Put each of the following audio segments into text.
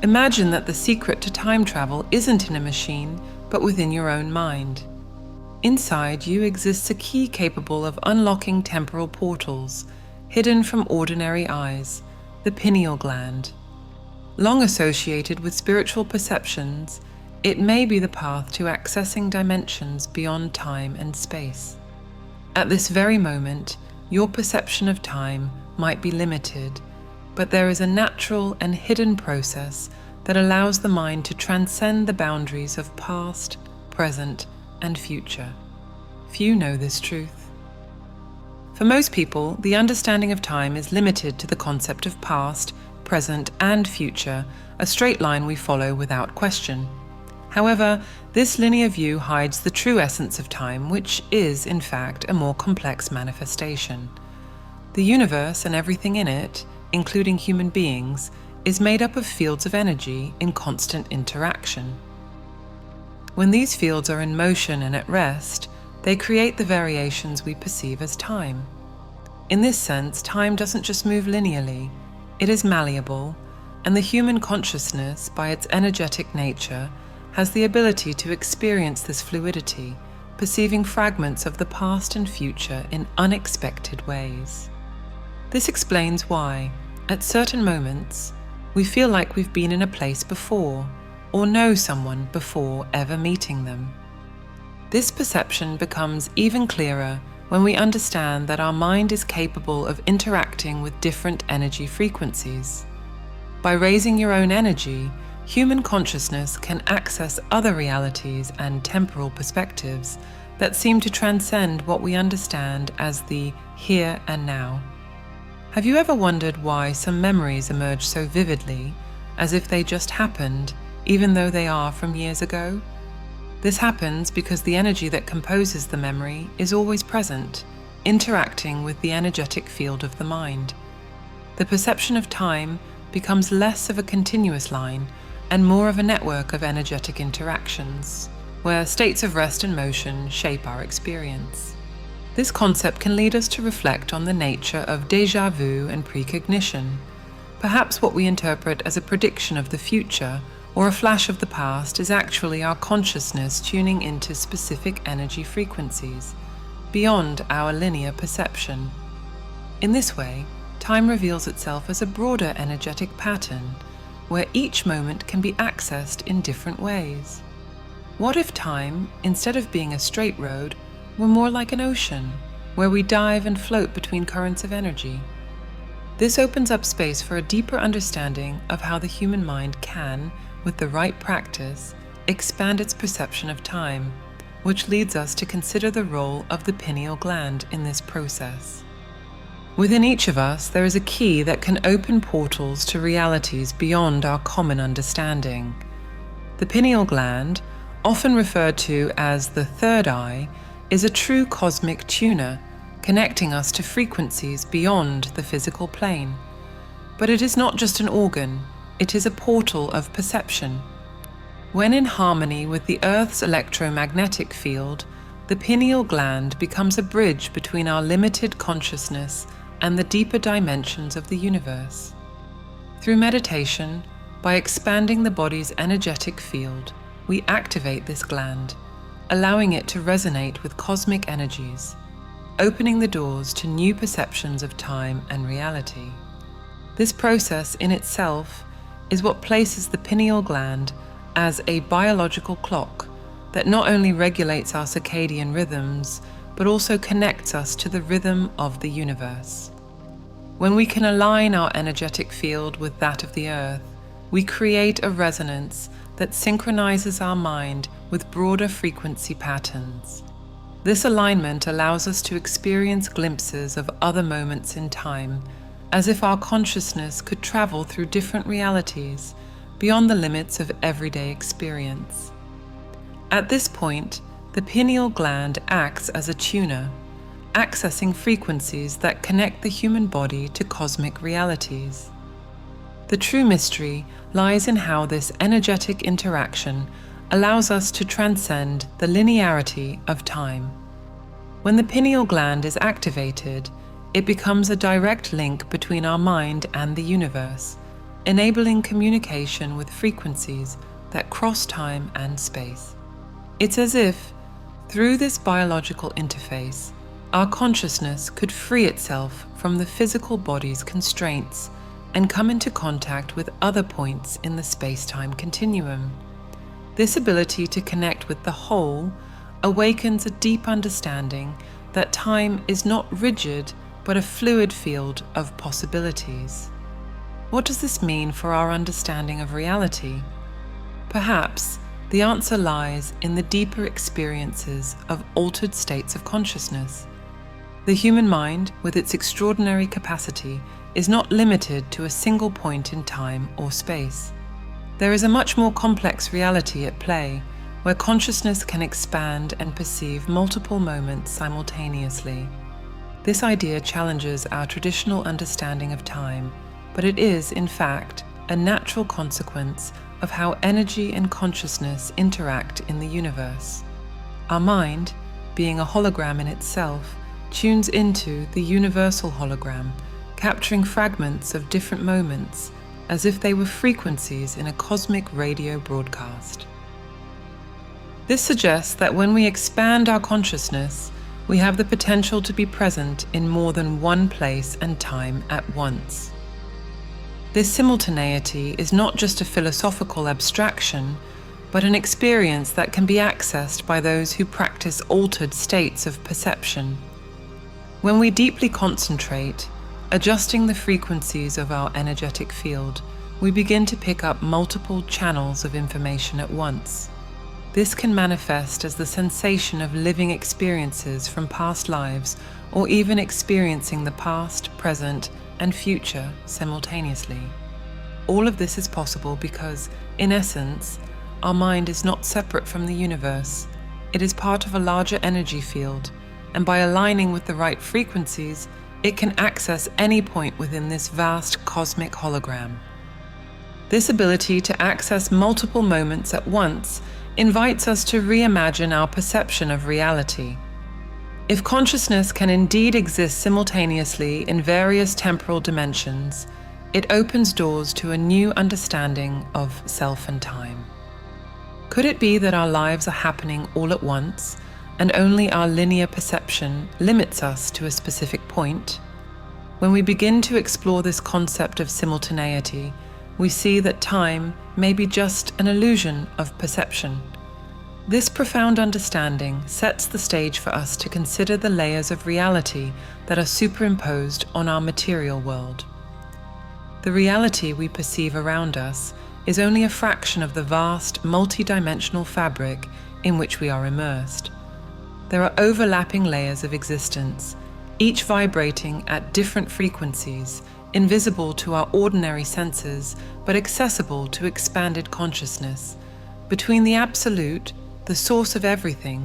Imagine that the secret to time travel isn't in a machine, but within your own mind. Inside you exists a key capable of unlocking temporal portals, hidden from ordinary eyes, the pineal gland. Long associated with spiritual perceptions, it may be the path to accessing dimensions beyond time and space. At this very moment, your perception of time might be limited, but there is a natural and hidden process that allows the mind to transcend the boundaries of past, present, and future. Few know this truth. For most people, the understanding of time is limited to the concept of past, present, and future, a straight line we follow without question. However, this linear view hides the true essence of time, which is, in fact, a more complex manifestation. The universe and everything in it, including human beings, is made up of fields of energy in constant interaction. When these fields are in motion and at rest, they create the variations we perceive as time. In this sense, time doesn't just move linearly, it is malleable, and the human consciousness, by its energetic nature, has the ability to experience this fluidity, perceiving fragments of the past and future in unexpected ways. This explains why, at certain moments, we feel like we've been in a place before, or know someone before ever meeting them. This perception becomes even clearer when we understand that our mind is capable of interacting with different energy frequencies. By raising your own energy, human consciousness can access other realities and temporal perspectives that seem to transcend what we understand as the here and now. Have you ever wondered why some memories emerge so vividly, as if they just happened, even though they are from years ago? This happens because the energy that composes the memory is always present, interacting with the energetic field of the mind. The perception of time becomes less of a continuous line and more of a network of energetic interactions, where states of rest and motion shape our experience. This concept can lead us to reflect on the nature of déjà vu and precognition. Perhaps what we interpret as a prediction of the future or a flash of the past is actually our consciousness tuning into specific energy frequencies, beyond our linear perception. In this way, time reveals itself as a broader energetic pattern, where each moment can be accessed in different ways. What if time, instead of being a straight road, were more like an ocean, where we dive and float between currents of energy? This opens up space for a deeper understanding of how the human mind can, with the right practice, expand its perception of time, which leads us to consider the role of the pineal gland in this process. Within each of us, there is a key that can open portals to realities beyond our common understanding. The pineal gland, often referred to as the third eye, is a true cosmic tuner, connecting us to frequencies beyond the physical plane. But it is not just an organ, it is a portal of perception. When in harmony with the Earth's electromagnetic field, the pineal gland becomes a bridge between our limited consciousness and the deeper dimensions of the universe. Through meditation, by expanding the body's energetic field, we activate this gland, allowing it to resonate with cosmic energies, opening the doors to new perceptions of time and reality. This process in itself is what places the pineal gland as a biological clock that not only regulates our circadian rhythms, but also connects us to the rhythm of the universe. When we can align our energetic field with that of the Earth, we create a resonance that synchronizes our mind with broader frequency patterns. This alignment allows us to experience glimpses of other moments in time, as if our consciousness could travel through different realities beyond the limits of everyday experience. At this point, the pineal gland acts as a tuner, accessing frequencies that connect the human body to cosmic realities. The true mystery lies in how this energetic interaction allows us to transcend the linearity of time. When the pineal gland is activated, it becomes a direct link between our mind and the universe, enabling communication with frequencies that cross time and space. It's as if, through this biological interface, our consciousness could free itself from the physical body's constraints and come into contact with other points in the space-time continuum. This ability to connect with the whole awakens a deep understanding that time is not rigid but a fluid field of possibilities. What does this mean for our understanding of reality? Perhaps the answer lies in the deeper experiences of altered states of consciousness. The human mind, with its extraordinary capacity, is not limited to a single point in time or space. There is a much more complex reality at play, where consciousness can expand and perceive multiple moments simultaneously. This idea challenges our traditional understanding of time, but it is, in fact, a natural consequence of how energy and consciousness interact in the universe. Our mind, being a hologram in itself, tunes into the universal hologram, capturing fragments of different moments as if they were frequencies in a cosmic radio broadcast. This suggests that when we expand our consciousness, we have the potential to be present in more than one place and time at once. This simultaneity is not just a philosophical abstraction, but an experience that can be accessed by those who practice altered states of perception. When we deeply concentrate, adjusting the frequencies of our energetic field, we begin to pick up multiple channels of information at once. This can manifest as the sensation of living experiences from past lives, or even experiencing the past, present, and future simultaneously. All of this is possible because, in essence, our mind is not separate from the universe. It is part of a larger energy field, and by aligning with the right frequencies, it can access any point within this vast cosmic hologram. This ability to access multiple moments at once invites us to reimagine our perception of reality. If consciousness can indeed exist simultaneously in various temporal dimensions, it opens doors to a new understanding of self and time. Could it be that our lives are happening all at once, and only our linear perception limits us to a specific point? When we begin to explore this concept of simultaneity, we see that time may be just an illusion of perception. This profound understanding sets the stage for us to consider the layers of reality that are superimposed on our material world. The reality we perceive around us is only a fraction of the vast, multidimensional fabric in which we are immersed. There are overlapping layers of existence, each vibrating at different frequencies, invisible to our ordinary senses, but accessible to expanded consciousness. Between the absolute, the source of everything,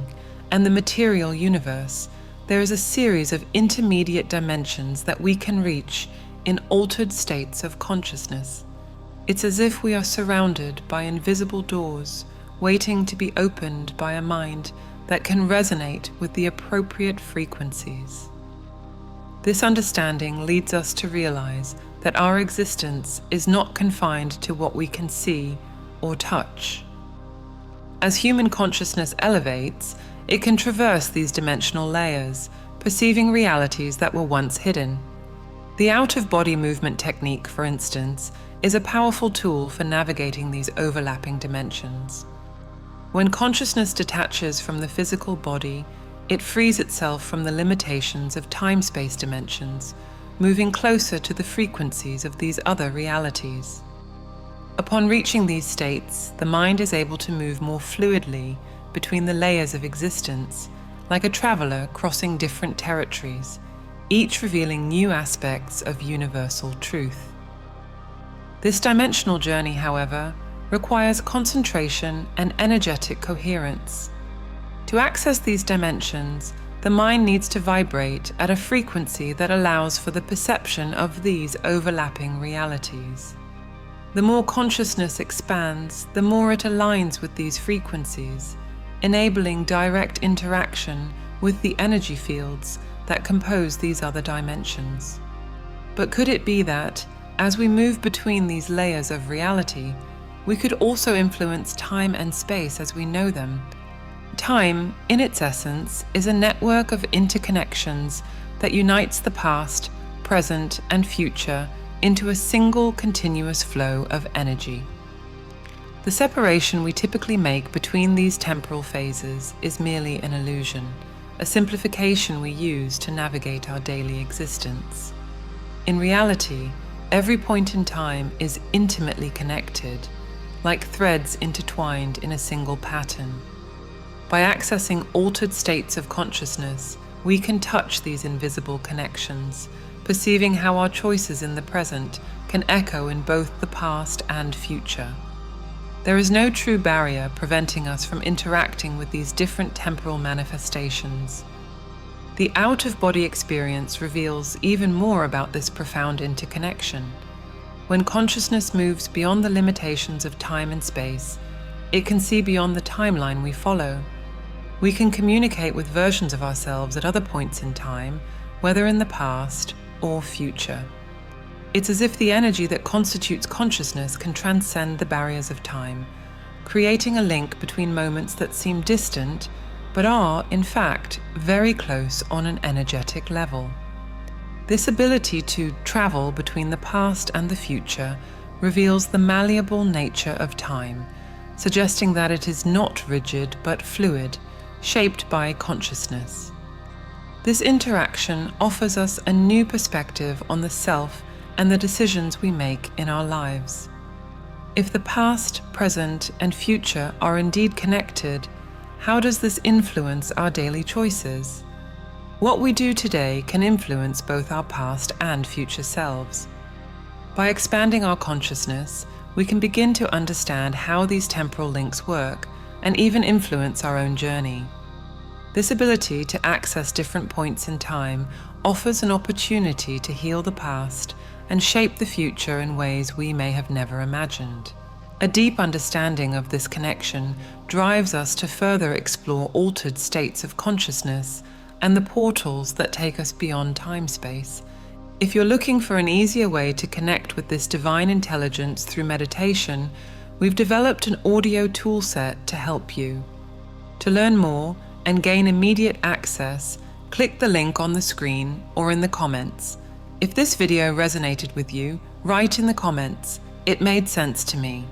and the material universe, there is a series of intermediate dimensions that we can reach in altered states of consciousness. It's as if we are surrounded by invisible doors, waiting to be opened by a mind that can resonate with the appropriate frequencies. This understanding leads us to realize that our existence is not confined to what we can see or touch. As human consciousness elevates, it can traverse these dimensional layers, perceiving realities that were once hidden. The out-of-body movement technique, for instance, is a powerful tool for navigating these overlapping dimensions. When consciousness detaches from the physical body, it frees itself from the limitations of time-space dimensions, moving closer to the frequencies of these other realities. Upon reaching these states, the mind is able to move more fluidly between the layers of existence, like a traveler crossing different territories, each revealing new aspects of universal truth. This dimensional journey, however, requires concentration and energetic coherence. To access these dimensions, the mind needs to vibrate at a frequency that allows for the perception of these overlapping realities. The more consciousness expands, the more it aligns with these frequencies, enabling direct interaction with the energy fields that compose these other dimensions. But could it be that, as we move between these layers of reality, we could also influence time and space as we know them. Time, in its essence, is a network of interconnections that unites the past, present, and future into a single continuous flow of energy. The separation we typically make between these temporal phases is merely an illusion, a simplification we use to navigate our daily existence. In reality, every point in time is intimately connected, like threads intertwined in a single pattern. By accessing altered states of consciousness, we can touch these invisible connections, perceiving how our choices in the present can echo in both the past and future. There is no true barrier preventing us from interacting with these different temporal manifestations. The out-of-body experience reveals even more about this profound interconnection. When consciousness moves beyond the limitations of time and space, it can see beyond the timeline we follow. We can communicate with versions of ourselves at other points in time, whether in the past or future. It's as if the energy that constitutes consciousness can transcend the barriers of time, creating a link between moments that seem distant, but are, in fact, very close on an energetic level. This ability to travel between the past and the future reveals the malleable nature of time, suggesting that it is not rigid but fluid, shaped by consciousness. This interaction offers us a new perspective on the self and the decisions we make in our lives. If the past, present, and future are indeed connected, how does this influence our daily choices? What we do today can influence both our past and future selves. By expanding our consciousness, we can begin to understand how these temporal links work and even influence our own journey. This ability to access different points in time offers an opportunity to heal the past and shape the future in ways we may have never imagined. A deep understanding of this connection drives us to further explore altered states of consciousness and the portals that take us beyond time-space. If you're looking for an easier way to connect with this divine intelligence through meditation, we've developed an audio toolset to help you. To learn more and gain immediate access, click the link on the screen or in the comments. If this video resonated with you, write in the comments, "It made sense to me."